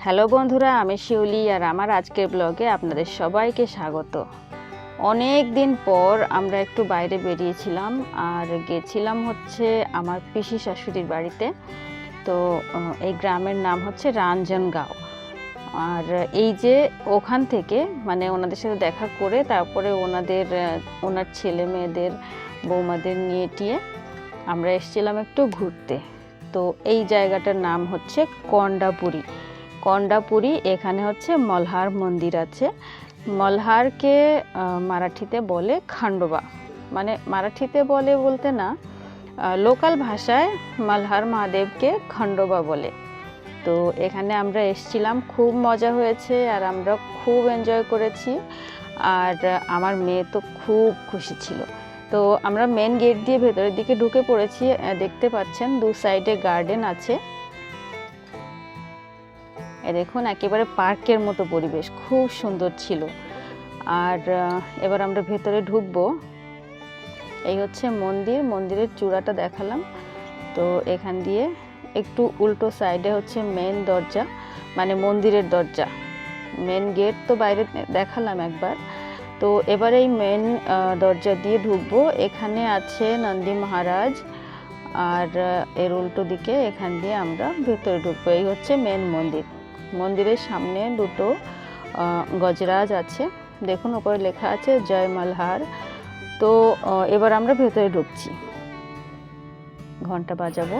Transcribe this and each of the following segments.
Hello বন্ধুরা, আমি শিউলি আর আমার আজকের ব্লগে আপনাদের সবাইকে স্বাগত। অনেক দিন পর আমরা একটু বাইরে বেরিয়েছিলাম আর গেছিলাম হচ্ছে আমার পিসি শাশুড়ির বাড়িতে। তো এই গ্রামের নাম হচ্ছে রাঞ্জনগাঁও। আর এই যে ওখান থেকে মানে ওনাদের সাথে দেখা করে তারপরে ওনার ছেলে মেয়েদের বৌমাদের নিয়ে টিয়ে আমরা এসেছিলাম একটু ঘুরতে। তো এই জায়গাটার নাম হচ্ছে কন্ডাপুরি। কন্ডাপুরি এখানে হচ্ছে মলহার মন্দির আছে। মলহারকে মারাঠিতে বলে খান্ডোবা, মানে মারাঠিতে বলে বলতে না, লোকাল ভাষায় মলহার মহাদেবকে খণ্ডোবা বলে। তো এখানে আমরা এসেছিলাম, খুব মজা হয়েছে আর আমরা খুব এনজয় করেছি। আর আমার মেয়ে তো খুব খুশি ছিল। তো আমরা মেন গেট দিয়ে ভেতরের দিকে ঢুকে পড়েছি। দেখতে পাচ্ছেন দু সাইডে গার্ডেন আছে। দেখুন একেবারে পার্কের মতো পরিবেশ, খুব সুন্দর ছিল। আর এবার আমরা ভেতরে ঢুকবো। এই হচ্ছে মন্দির, মন্দিরের চূড়াটা দেখালাম। তো এখান দিয়ে একটু উল্টো সাইডে হচ্ছে মেন দরজা, মানে মন্দিরের দরজা। মেন গেট তো বাইরে দেখালাম একবার। তো এবার এই মেন দরজা দিয়ে ঢুকবো। এখানে আছে নন্দী মহারাজ আর এর উল্টো দিকে এখান দিয়ে আমরা ভেতরে ঢুকবো। এই হচ্ছে মেন মন্দির। মন্দিরের সামনে দুটো গজরাজ আছে, দেখুন উপরে লেখা আছে জয় মলহার। তো এবার আমরা ভেতরে ঢুকছি, ঘন্টা বাজাবো।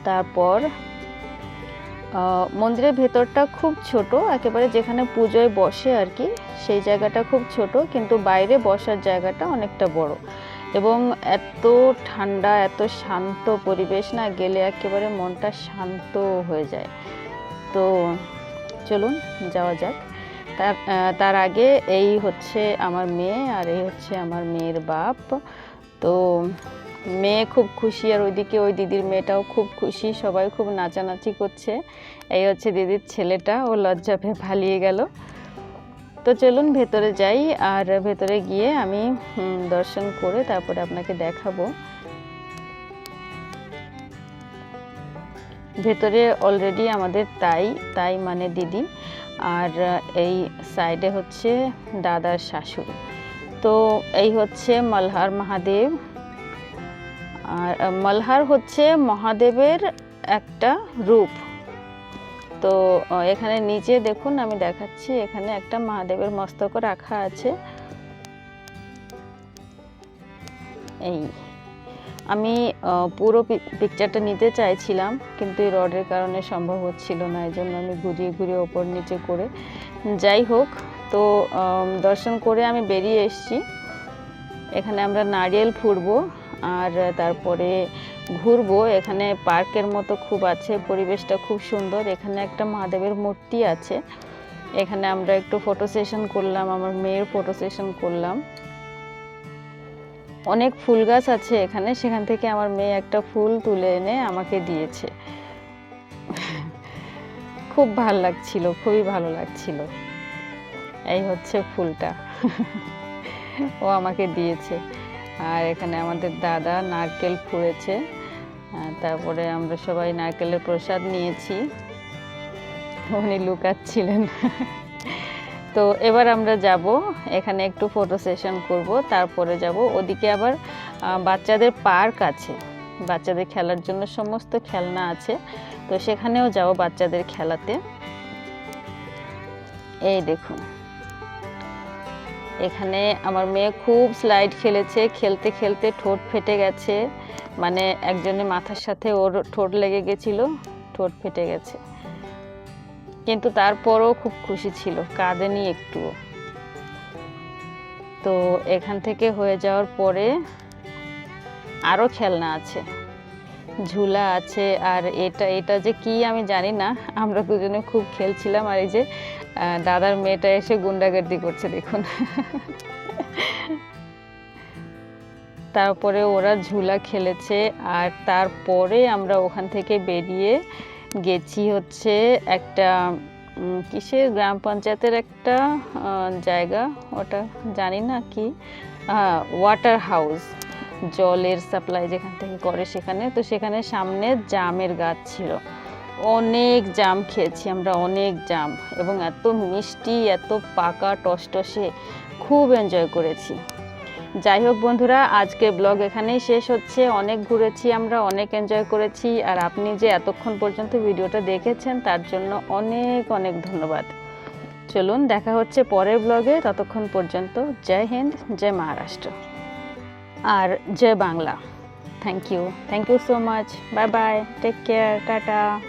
তারপর মন্দিরের ভেতরটা খুব ছোট, একেবারে যেখানে পুজোয় বসে আর কি সেই জায়গাটা খুব ছোট, কিন্তু বাইরে বসার জায়গাটা অনেকটা বড়। এবং এত ঠান্ডা, এত শান্ত পরিবেশ, না গেলে একেবারে মনটা শান্ত হয়ে যায়। তো চলুন যাওয়া যাক। তার আগে এই হচ্ছে আমার মেয়ে আর এই হচ্ছে আমার মেয়ের বাপ। তো মেয়ে খুব খুশি আর ওইদিকে ওই দিদির মেয়েটাও খুব খুশি, সবাই খুব নাচানাচি করছে। এই হচ্ছে দিদির ছেলেটা, ও লজ্জা পেয়ে পালিয়ে গেল। তো চলুন ভেতরে যাই, আর ভেতরে গিয়ে আমি দর্শন করে তারপরে আপনাকে দেখাবো। ভেতরে অলরেডি আমাদের তাই মানে দিদি, আর এই সাইডে হচ্ছে দাদার শাশুড়ি। তো এই হচ্ছে মলহার মহাদেব। আর মলহার হচ্ছে মহাদেবের একটা রূপ। তো এখানে নিচে দেখুন, আমি দেখাচ্ছি, এখানে একটা মহাদেবের মস্তক রাখা আছে। এই আমি পুরো পিকচারটা নিতে চাইছিলাম, কিন্তু এই রডের কারণে সম্ভব হচ্ছিল না, এই জন্য আমি ঘুরিয়ে ঘুরিয়ে ওপর নিচে করে, যাই হোক। তো দর্শন করে আমি বেরিয়ে এসেছি। এখানে আমরা নারিয়েল ফুঁড়বো আর তারপরে ঘুরবো। এখানে পার্কের মতো খুব আছে, পরিবেশটা খুব সুন্দর। এখানে একটা মহাদেবের মূর্তি আছে, এখানে আমরা একটু ফটো সেশন করলাম, আমার মেয়ের ফটো সেশন করলাম। অনেক ফুল গাছ আছে এখানে, সেখান থেকে আমার মেয়ে একটা ফুল তুলে এনে আমাকে দিয়েছে। খুব ভালো লাগছিল, খুবই ভালো লাগছিল। এই হচ্ছে ফুলটা, ও আমাকে দিয়েছে। আর এখানে আমাদের দাদা নারকেল ফুঁড়েছে, তারপরে আমরা সবাই নারকেলের প্রসাদ নিয়েছি, উনি লুকাচ্ছিলেন। তো এবার আমরা যাব, এখানে একটু ফটো সেশন করব, তারপরে যাব ওদিকে। আবার বাচ্চাদের পার্ক আছে, বাচ্চাদের খেলার জন্য সমস্ত খেলনা আছে, তো সেখানেও যাব বাচ্চাদের খেলাতে। এই দেখুন, এখানে আমার মেয়ে খুব স্লাইড খেলেছে, খেলতে খেলতে ঠোঁট ফেটে গেছে, মানে একজনের মাথার সাথে ওর ঠোঁট লেগে গেছিল, ঠোঁট ফেটে গেছে, কিন্তু তারপরও খুব খুশি ছিল, কাঁদেনি একটুও। তো এখান থেকে হয়ে যাওয়ার পরে আরও খেলনা আছে, ঝুলা আছে, আর এটা যে কি আমি জানি না, আমরা দুজনে খুব খেলছিলাম। আর এই যে দাদার মেয়েটা এসে গুন্ডাগর্দি করছে, দেখুন। তারপরে ওরা ঝুলা খেলেছে, আর তারপরে আমরা ওখান থেকে বেরিয়ে গেছি হচ্ছে একটা কিসের গ্রাম পঞ্চায়েতের একটা জায়গা, ওটা জানি না কি, ওয়াটার হাউস, জলের সাপ্লাই যেখান থেকে করে সেখানে। তো সেখানে সামনে জামের গাছ ছিল, অনেক জাম খেয়েছি আমরা, অনেক জাম, এবং এত মিষ্টি, এত পাকা টসটসে, খুব এনজয় করেছি। যাই হোক বন্ধুরা, আজকের ব্লগ এখানেই শেষ হচ্ছে। অনেক ঘুরেছি আমরা, অনেক এনজয় করেছি, আর আপনি যে এতক্ষণ পর্যন্ত ভিডিওটা দেখেছেন তার জন্য অনেক অনেক ধন্যবাদ। চলুন দেখা হচ্ছে পরের ব্লগে, ততক্ষণ পর্যন্ত জয় হিন্দ, জয় মহারাষ্ট্র আর জয় Bangla. Thank you so much. Bye bye, take care, tata.